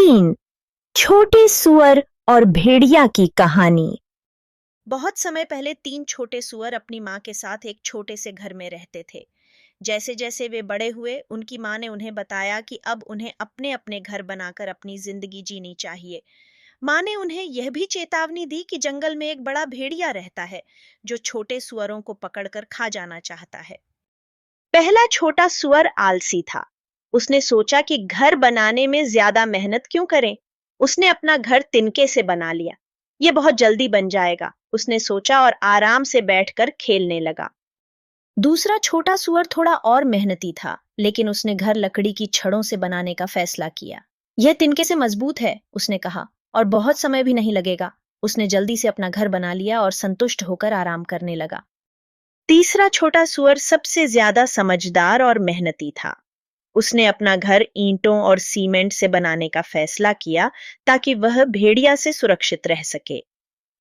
3 छोटे सुअर और भेड़िया की कहानी। बहुत समय पहले 3 छोटे सुअर अपनी माँ के साथ एक छोटे से घर में रहते थे। जैसे जैसे वे बड़े हुए, उनकी माँ ने उन्हें बताया कि अब उन्हें अपने अपने घर बनाकर अपनी जिंदगी जीनी चाहिए। माँ ने उन्हें यह भी चेतावनी दी कि जंगल में एक बड़ा भेड़िया रहता है जो छोटे सुअरों को पकड़कर खा जाना चाहता है। पहला छोटा सुअर आलसी था। उसने सोचा कि घर बनाने में ज्यादा मेहनत क्यों करें। उसने अपना घर तिनके से बना लिया। यह बहुत जल्दी बन जाएगा, उसने सोचा और आराम से बैठकर खेलने लगा। दूसरा छोटा सुअर थोड़ा और मेहनती था, लेकिन उसने घर लकड़ी की छड़ों से बनाने का फैसला किया। यह तिनके से मजबूत है, उसने कहा, और बहुत समय भी नहीं लगेगा। उसने जल्दी से अपना घर बना लिया और संतुष्ट होकर आराम करने लगा। तीसरा छोटा सुअर सबसे ज्यादा समझदार और मेहनती था। उसने अपना घर ईंटों और सीमेंट से बनाने का फैसला किया ताकि वह भेड़िया से सुरक्षित रह सके।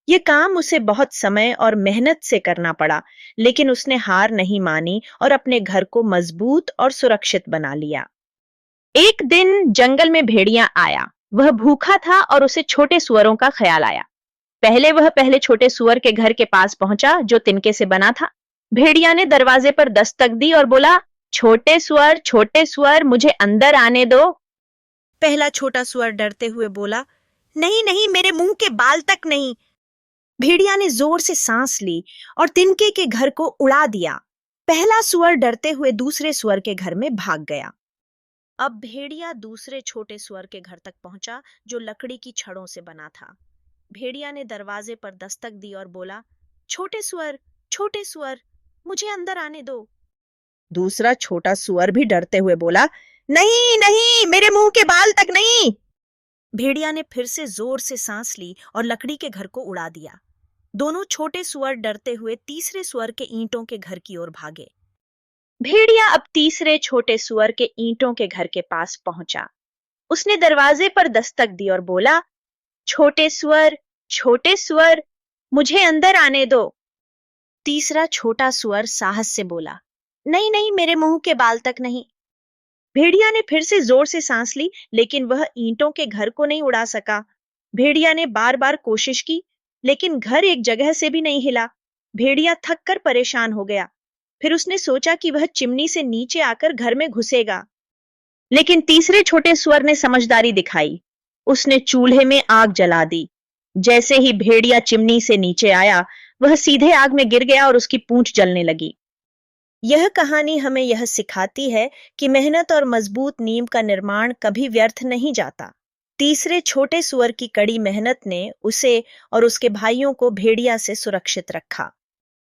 यह काम उसे बहुत समय और मेहनत से करना पड़ा, लेकिन उसने हार नहीं मानी और अपने घर को मजबूत और सुरक्षित बना लिया। एक दिन जंगल में भेड़िया आया। वह भूखा था और उसे छोटे सुअरों का ख्याल आया। वह पहले छोटे सुअर के घर के पास पहुंचा जो तिनके से बना था। भेड़िया ने दरवाजे पर दस्तक दी और बोला, छोटे सुअर, मुझे अंदर आने दो। पहला छोटा सुअर डरते हुए बोला, नहीं नहीं, मेरे मुंह के बाल तक नहीं। भेड़िया ने जोर से सांस ली और तिनके के घर को उड़ा दिया। पहला सुअर डरते हुए दूसरे सुअर के घर में भाग गया। अब भेड़िया दूसरे छोटे सुअर के घर तक पहुंचा जो लकड़ी की छड़ों से बना था। भेड़िया ने दरवाजे पर दस्तक दी और बोला, छोटे सुअर, मुझे अंदर आने दो। दूसरा छोटा सुअर भी डरते हुए बोला, नहीं नहीं, मेरे मुंह के बाल तक नहीं। भेड़िया ने फिर से जोर से सांस ली और लकड़ी के घर को उड़ा दिया। दोनों छोटे सुअर डरते हुए तीसरे सुअर के ईंटों के घर की ओर भागे। भेड़िया अब तीसरे छोटे सुअर के ईंटों के घर के पास पहुंचा। उसने दरवाजे पर दस्तक दी और बोला, छोटे सुअर, मुझे अंदर आने दो। तीसरा छोटा सुअर साहस से बोला, नहीं नहीं, मेरे मुंह के बाल तक नहीं। भेड़िया ने फिर से जोर से सांस ली, लेकिन वह ईंटों के घर को नहीं उड़ा सका। भेड़िया ने बार बार कोशिश की, लेकिन घर एक जगह से भी नहीं हिला। भेड़िया थक कर परेशान हो गया। फिर उसने सोचा कि वह चिमनी से नीचे आकर घर में घुसेगा। लेकिन तीसरे छोटे सुअर ने समझदारी दिखाई। उसने चूल्हे में आग जला दी। जैसे ही भेड़िया चिमनी से नीचे आया, वह सीधे आग में गिर गया और उसकी पूंछ जलने लगी। यह कहानी हमें यह सिखाती है कि मेहनत और मजबूत नींव का निर्माण कभी व्यर्थ नहीं जाता। तीसरे छोटे सुअर की कड़ी मेहनत ने उसे और उसके भाइयों को भेड़िया से सुरक्षित रखा।